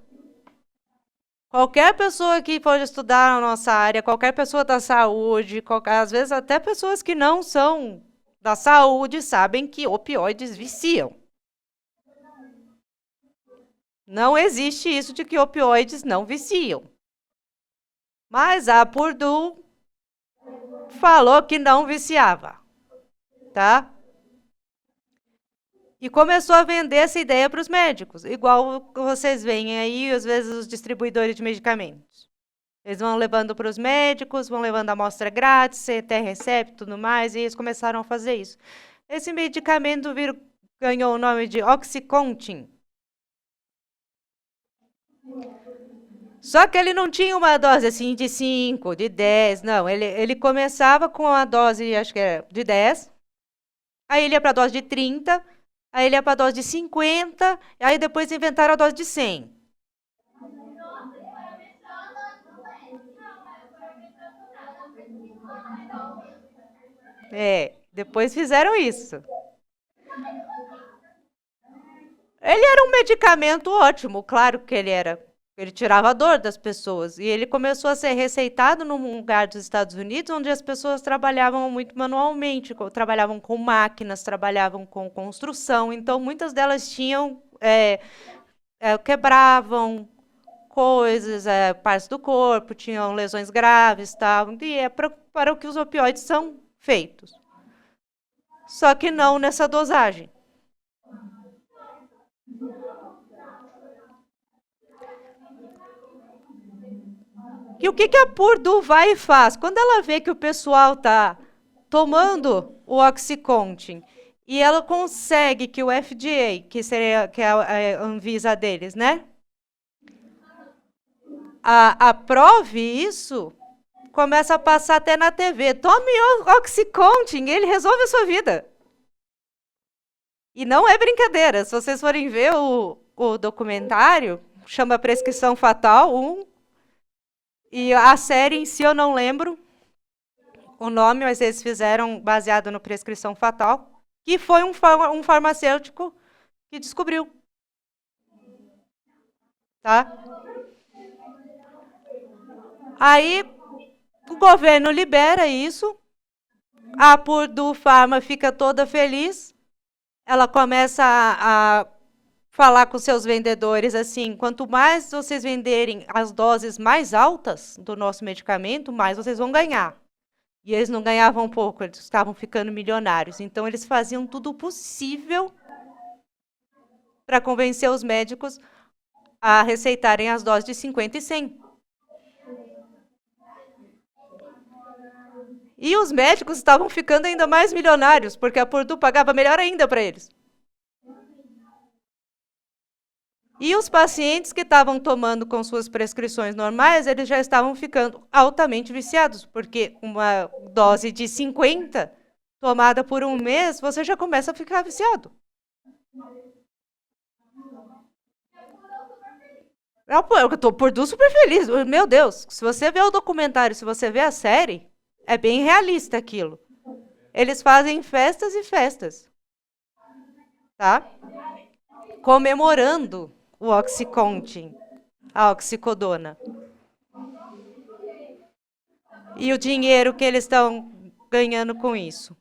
Qualquer pessoa que pode estudar na nossa área, qualquer pessoa da saúde, às vezes até pessoas que não são da saúde, sabem que opioides viciam. Não existe isso de que opioides não viciam. Mas a Purdue falou que não viciava, tá? E começou a vender essa ideia para os médicos, igual vocês veem aí, às vezes, os distribuidores de medicamentos. Eles vão levando para os médicos, vão levando amostra grátis, até receita e tudo mais, e eles começaram a fazer isso. Esse medicamento ganhou o nome de Oxycontin. Só que ele não tinha uma dose assim de 5, de 10, não. Ele começava com a dose, acho que era de 10, aí ele ia para a dose de 30, aí ele ia para a dose de 50, aí depois inventaram a dose de 100. Depois fizeram isso. Ele era um medicamento ótimo, claro que ele era. Ele tirava a dor das pessoas. E ele começou a ser receitado num lugar dos Estados Unidos onde as pessoas trabalhavam muito manualmente, trabalhavam com máquinas, trabalhavam com construção. Então, muitas delas tinham, quebravam coisas, partes do corpo, tinham lesões graves, tal. E é para o que os opioides são feitos. Só que não nessa dosagem. E o que a Purdue vai e faz? Quando ela vê que o pessoal está tomando o Oxycontin e ela consegue que o FDA, que é a Anvisa deles, né, aprove isso, começa a passar até na TV. Tome o Oxycontin, ele resolve a sua vida. E não é brincadeira. Se vocês forem ver o documentário, chama Prescrição Fatal 1. E a série em si eu não lembro o nome, mas eles fizeram baseado no Prescrição Fatal, que foi um farmacêutico que descobriu. Tá? Aí o governo libera isso, a Purdue Pharma fica toda feliz, ela começa a falar com seus vendedores assim, quanto mais vocês venderem as doses mais altas do nosso medicamento, mais vocês vão ganhar. E eles não ganhavam pouco, eles estavam ficando milionários. Então eles faziam tudo possível para convencer os médicos a receitarem as doses de 50 e 100. E os médicos estavam ficando ainda mais milionários, porque a Purdue pagava melhor ainda para eles. E os pacientes que estavam tomando com suas prescrições normais, eles já estavam ficando altamente viciados, porque uma dose de 50 tomada por um mês, você já começa a ficar viciado. Eu estou por super feliz. Meu Deus, se você vê o documentário, se você vê a série, é bem realista aquilo. Eles fazem festas e festas, tá? Comemorando o Oxycontin, a oxicodona. E o dinheiro que eles estão ganhando com isso.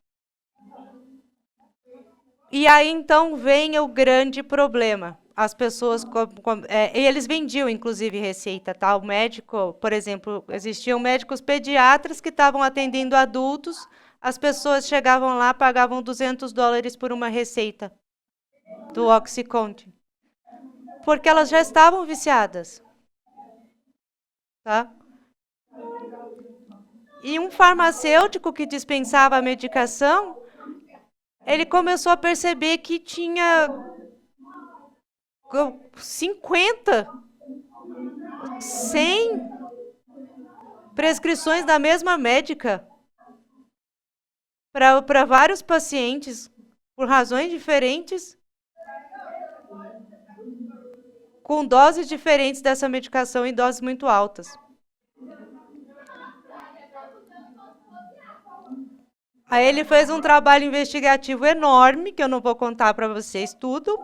E aí, então, vem o grande problema. As pessoas, eles vendiam, inclusive, receita, tá? O médico, por exemplo, existiam médicos pediatras que estavam atendendo adultos, as pessoas chegavam lá, pagavam $200 por uma receita do Oxycontin. Porque elas já estavam viciadas. Tá? E um farmacêutico que dispensava a medicação, ele começou a perceber que tinha 50, 100 prescrições da mesma médica para vários pacientes, por razões diferentes, com doses diferentes dessa medicação em doses muito altas. Aí ele fez um trabalho investigativo enorme, que eu não vou contar para vocês tudo.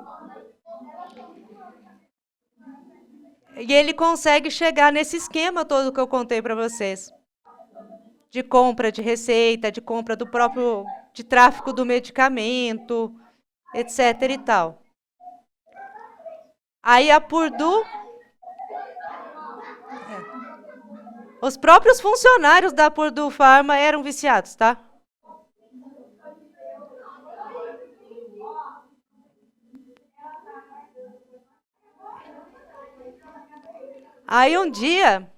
E ele consegue chegar nesse esquema todo que eu contei para vocês. De compra de receita, de compra do próprio, de tráfico do medicamento, etc e tal. Aí a Purdue, os próprios funcionários da Purdue Pharma eram viciados, tá? Aí um dia,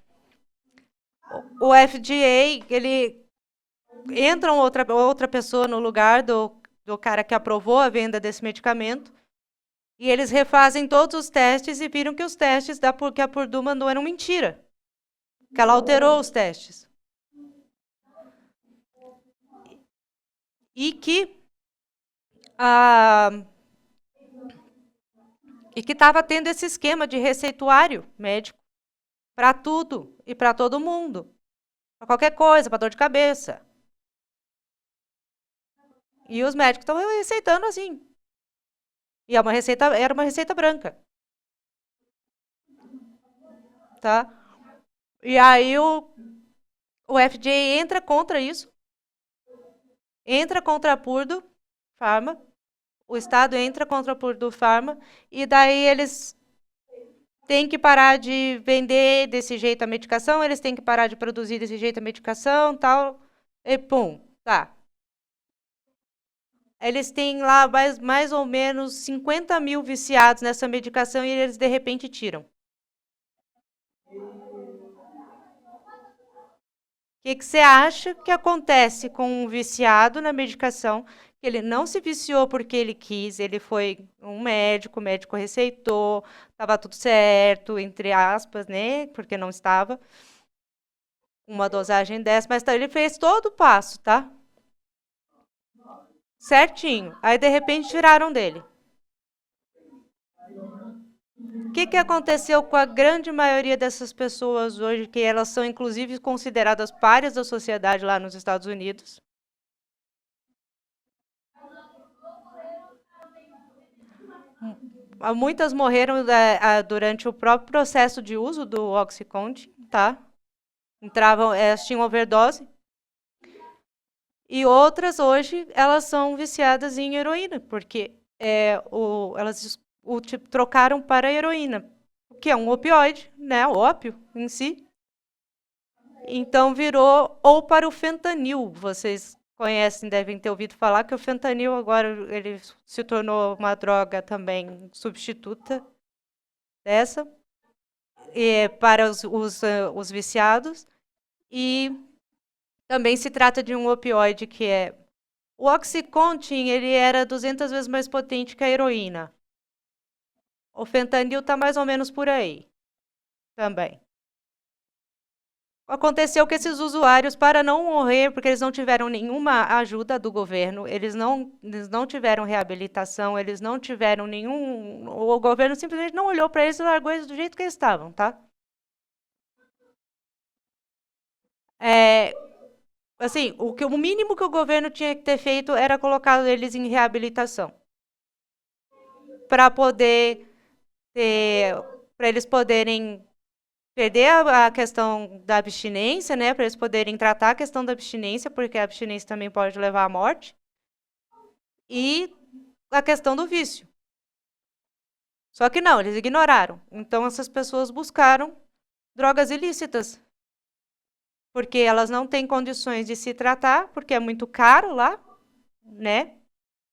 o FDA, ele entra outra pessoa no lugar do cara que aprovou a venda desse medicamento, e eles refazem todos os testes e viram que os testes que a Purdue mandou eram mentira. Que ela alterou os testes. E que estava tendo esse esquema de receituário médico para tudo e para todo mundo. Para qualquer coisa, para dor de cabeça. E os médicos estavam receitando assim. E era uma receita branca. Tá? E aí o FDA entra contra isso. Entra contra a Purdue Pharma. O Estado entra contra a Purdue Pharma. E daí eles têm que parar de vender desse jeito a medicação, eles têm que parar de produzir desse jeito a medicação, tal. E pum, tá. Eles têm lá mais ou menos 50 mil viciados nessa medicação e eles de repente tiram. O que você acha que acontece com um viciado na medicação? Que ele não se viciou porque ele quis, ele foi um médico, o médico receitou, estava tudo certo, entre aspas, né? Porque não estava uma dosagem dessa, mas ele fez todo o passo, tá? Certinho. Aí, de repente, tiraram dele. O que aconteceu com a grande maioria dessas pessoas hoje, que elas são, inclusive, consideradas párias da sociedade lá nos Estados Unidos? Muitas morreram durante o próprio processo de uso do Oxycontin, tá? Elas tinham overdose. E outras hoje, elas são viciadas em heroína, porque elas trocaram para a heroína, que é um opioide, né? O ópio em si. Então virou, ou para o fentanil. Vocês conhecem, devem ter ouvido falar que o fentanil agora ele se tornou uma droga também substituta dessa, para os viciados. E também se trata de um opioide que é... O Oxycontin, ele era 200 vezes mais potente que a heroína. O fentanil está mais ou menos por aí também. Aconteceu que esses usuários, para não morrer, porque eles não tiveram nenhuma ajuda do governo, eles não tiveram reabilitação, eles não tiveram nenhum... O governo simplesmente não olhou para eles e largou eles do jeito que eles estavam, tá? Assim, o mínimo que o governo tinha que ter feito era colocar eles em reabilitação. Para eles poderem perder a questão da abstinência, né? Para eles poderem tratar a questão da abstinência, porque a abstinência também pode levar à morte. E a questão do vício. Só que não, eles ignoraram. Então essas pessoas buscaram drogas ilícitas. Porque elas não têm condições de se tratar, porque é muito caro lá, né?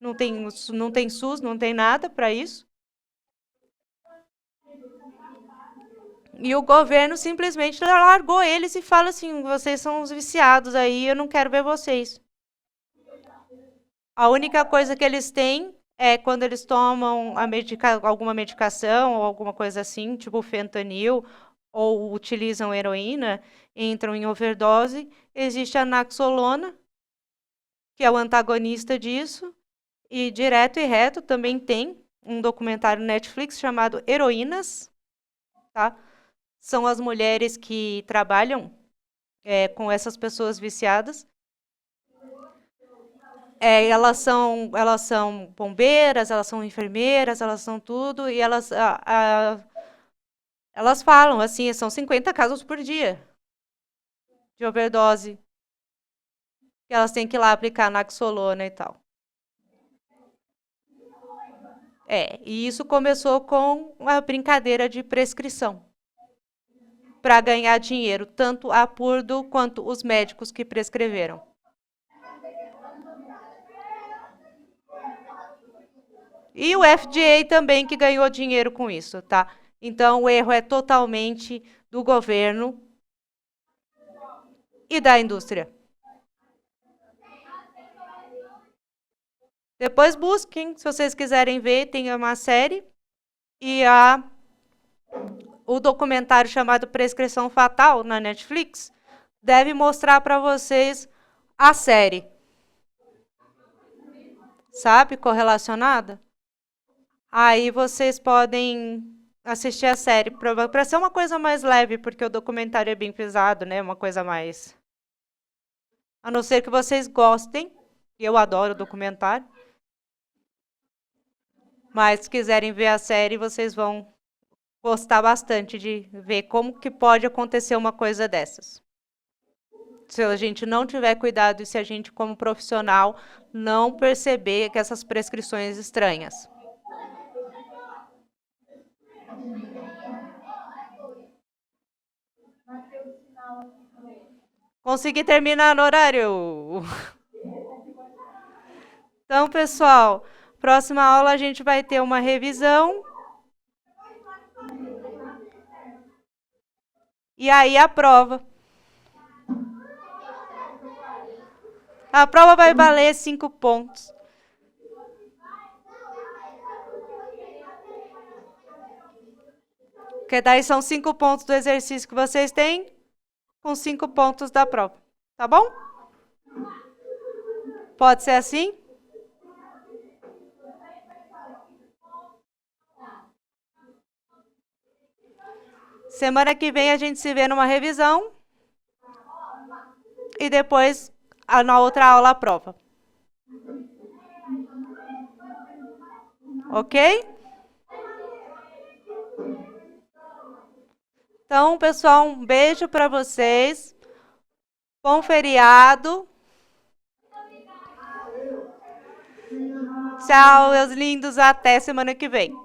Não tem SUS, não tem nada para isso. E o governo simplesmente largou eles e fala assim: vocês são os viciados aí, eu não quero ver vocês. A única coisa que eles têm é quando eles tomam alguma medicação ou alguma coisa assim, tipo fentanil, ou utilizam heroína, entram em overdose. Existe a naxolona, que é o antagonista disso, e direto e reto também tem um documentário Netflix chamado Heroínas, tá? São as mulheres que trabalham com essas pessoas viciadas. Elas são bombeiras, elas são enfermeiras, elas são tudo, e elas falam assim, são 50 casos por dia de overdose, que elas têm que ir lá aplicar naxolona e tal. E isso começou com a brincadeira de prescrição, para ganhar dinheiro, tanto a Purdue quanto os médicos que prescreveram. E o FDA também que ganhou dinheiro com isso, tá? Então o erro é totalmente do governo e da indústria. Depois busquem, se vocês quiserem ver, tem uma série e o documentário chamado Prescrição Fatal na Netflix deve mostrar para vocês a série. Sabe, correlacionada? Aí vocês podem assistir a série para ser uma coisa mais leve, porque o documentário é bem pesado, né? Uma coisa mais... A não ser que vocês gostem, eu adoro documentário. Mas se quiserem ver a série, vocês vão gostar bastante de ver como que pode acontecer uma coisa dessas. Se a gente não tiver cuidado e se a gente, como profissional, não perceber que essas prescrições estranhas. Consegui terminar no horário. Então, pessoal, próxima aula a gente vai ter uma revisão. E aí a prova. A prova vai valer 5 pontos. Porque daí são 5 pontos do exercício que vocês têm, com 5 pontos da prova. Tá bom? Pode ser assim? Semana que vem a gente se vê numa revisão. E depois, na outra aula, a prova. Ok? Então, pessoal, um beijo para vocês. Bom feriado. Tchau, meus lindos. Até semana que vem.